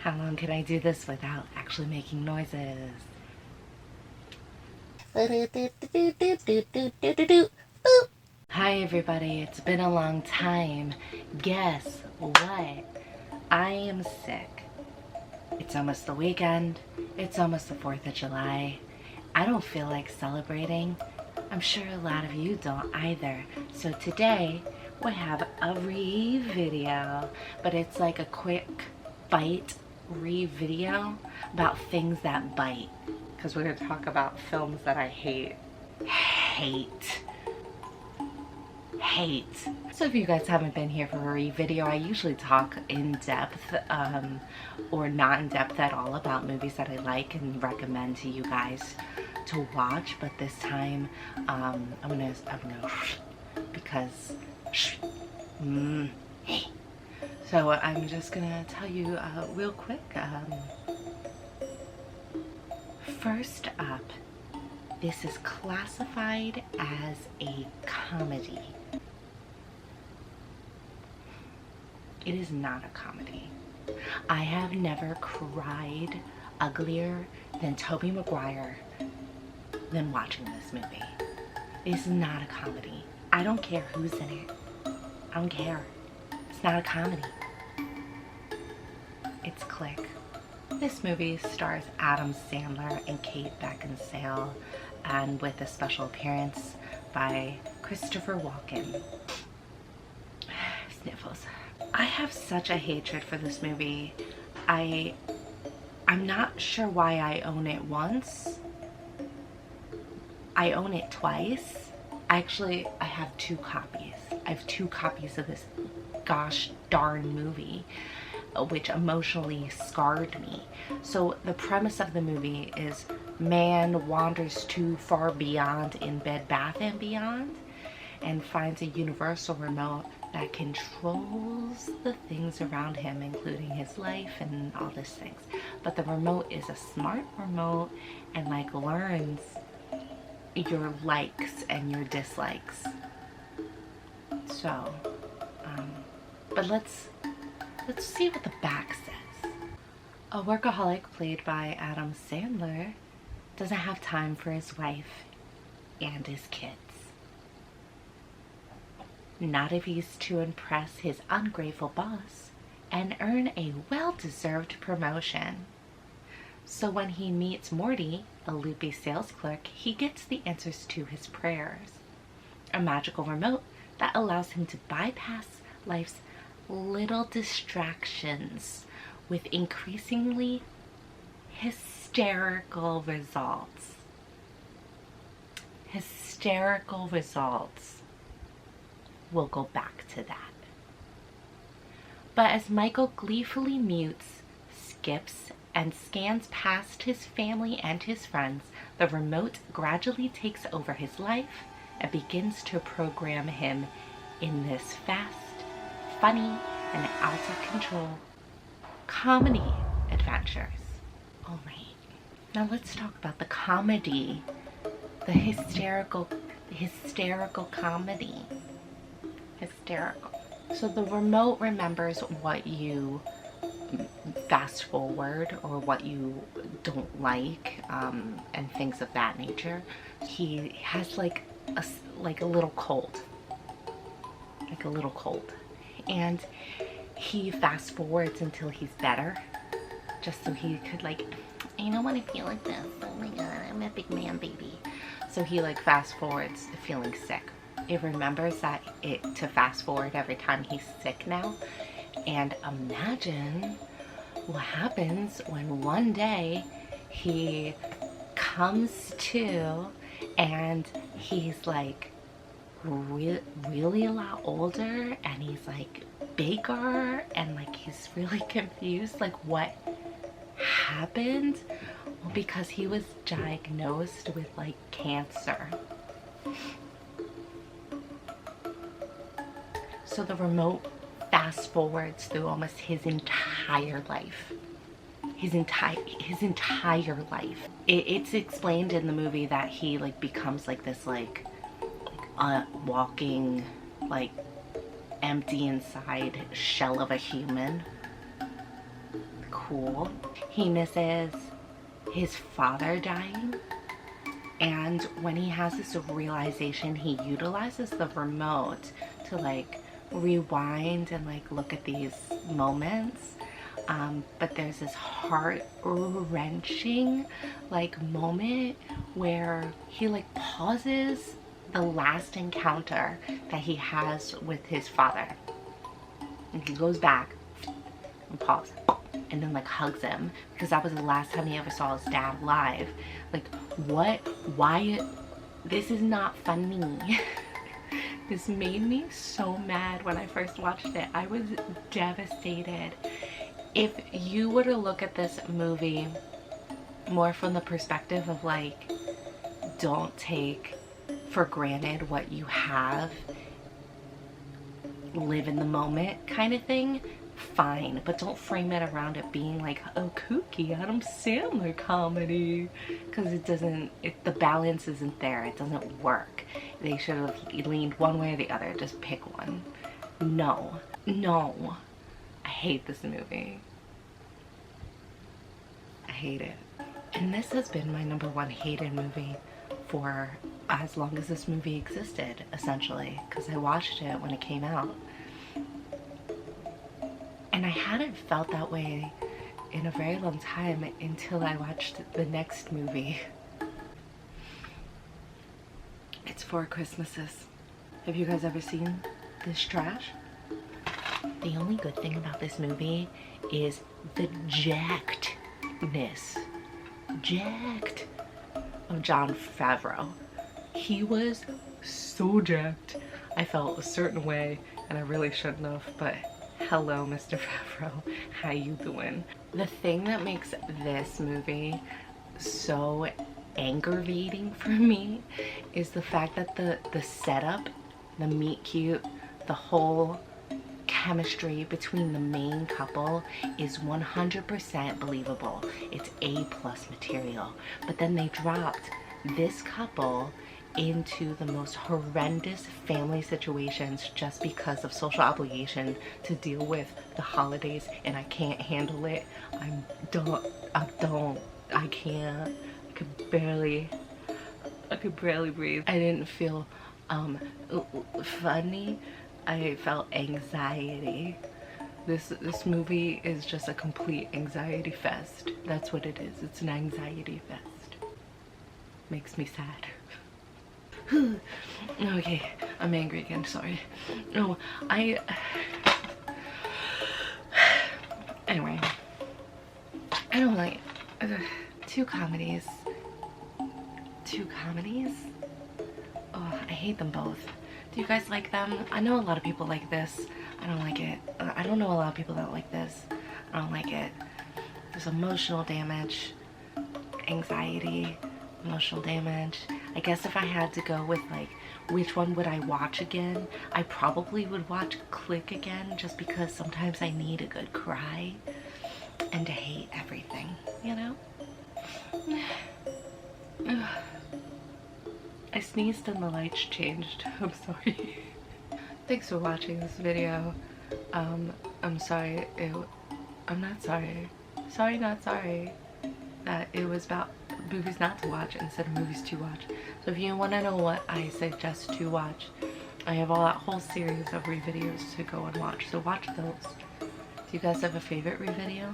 How long can I do this without actually making noises? Hi everybody, it's been a long time. Guess what? I am sick. It's almost the weekend. It's almost the 4th of July. I don't feel like celebrating. I'm sure a lot of you don't either. So today we have a ReVideo, but it's like a quick bite ReVideo about things that bite. Because we're going to talk about films that I hate. Hate. So if you guys haven't been here for a ReVideo, I usually talk in depth or not in depth at all about movies that I like and recommend to you guys to watch. But this time I'm gonna because so I'm just gonna tell you real quick. First up, this is classified as a comedy. It is not a comedy. I have never cried uglier than Tobey Maguire than watching this movie. It's not a comedy. I don't care who's in it. I don't care. It's not a comedy. It's Click. This movie stars Adam Sandler and Kate Beckinsale, and with a special appearance by Christopher Walken. Sniffles. I have such a hatred for this movie. I'm not sure why I own it once. I own it twice. Actually, I have 2 copies. I have 2 copies of this gosh darn movie, which emotionally scarred me. So the premise of the movie is man wanders too far beyond in Bed Bath & Beyond and finds a universal remote that controls the things around him, including his life and all these things. But the remote is a smart remote and like learns your likes and your dislikes. So, but let's see what the back says. A workaholic played by Adam Sandler doesn't have time for his wife and his kids. Not if he's to impress his ungrateful boss and earn a well-deserved promotion. So when he meets Morty, a loopy sales clerk, he gets the answers to his prayers. A magical remote that allows him to bypass life's little distractions with increasingly hysterical results. Hysterical results. We'll go back to that. But as Michael gleefully mutes, skips, and scans past his family and his friends, the remote gradually takes over his life and begins to program him in this fast, funny, and out of control comedy adventures. All right, now let's talk about the comedy, the hysterical comedy. Hysterical. So the remote remembers what you fast forward or what you don't like, and things of that nature. He has like a little cold, and he fast forwards until he's better, just so he could like, I don't want to feel like this. Oh my god, I'm a big man baby. So he like fast forwards to feeling sick. It remembers that to fast forward every time he's sick now. And imagine what happens when one day he comes to and he's like really a lot older and he's like bigger and like he's really confused, like what happened? Well, because he was diagnosed with like cancer. So the remote fast forwards through almost his entire life. His entire life. It's explained in the movie that he like becomes like this like walking like empty inside shell of a human. cool. He misses his father dying, and when he has this realization, he utilizes the remote to like rewind and like look at these moments. But there's this heart-wrenching like moment where he like pauses the last encounter that he has with his father, and he goes back and pauses and then like hugs him, because that was the last time he ever saw his dad live. Like, what? Why? This is not funny. This made me so mad when I first watched it. I was devastated. If you were to look at this movie more from the perspective of like, don't take for granted what you have, live in the moment kind of thing, fine, but don't frame it around it being like a kooky Adam Sandler comedy, because it doesn't, the balance isn't there. It doesn't work. They should have leaned one way or the other. Just pick one. No, I hate this movie. I hate it. And this has been my #1 hated movie for as long as this movie existed, essentially, because I watched it when it came out. And I hadn't felt that way in a very long time until I watched the next movie. It's Four Christmases. Have you guys ever seen this trash? The only good thing about this movie is the jacked of Jon Favreau. He was so jacked. I felt a certain way, and I really shouldn't have, but hello, Mr. Favreau, how you doing? The thing that makes this movie so aggravating for me is the fact that the setup, the meet cute, the whole chemistry between the main couple is 100% believable. It's A+ material. But then they dropped this couple into the most horrendous family situations just because of social obligation to deal with the holidays, and I can't handle it. I can't. I could barely breathe. I didn't feel funny. I felt anxiety. This movie is just a complete anxiety fest. That's what it is. It's an anxiety fest. Makes me sad. Okay, I'm angry again, sorry. No, anyway, I don't like two comedies. Oh, I hate them both. Do you guys like them? I know a lot of people like this. I don't like it. I don't know a lot of people that like this. I don't like it. There's emotional damage, anxiety, emotional damage. I guess if I had to go with like which one would I watch again, I probably would watch Click again, just because sometimes I need a good cry and to hate everything, you know? I sneezed and the lights changed. I'm sorry. Thanks for watching this video. I'm sorry. I'm not sorry. Sorry, not sorry that it was about movies not to watch instead of movies to watch. So if you want to know what I suggest to watch, I have that whole series of ReVideos to go and watch. So watch those. Do you guys have a favorite ReVideo?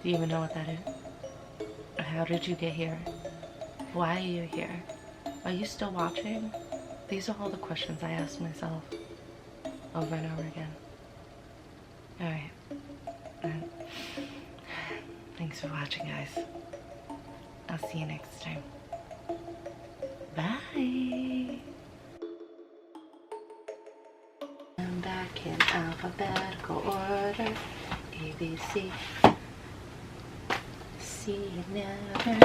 Do you even know what that is? How did you get here? Why are you here? Are you still watching? These are all the questions I ask myself over and over again. Alright. Thanks for watching, guys. I'll see you next time. Bye! I'm back in alphabetical order. A, B, C. See you never.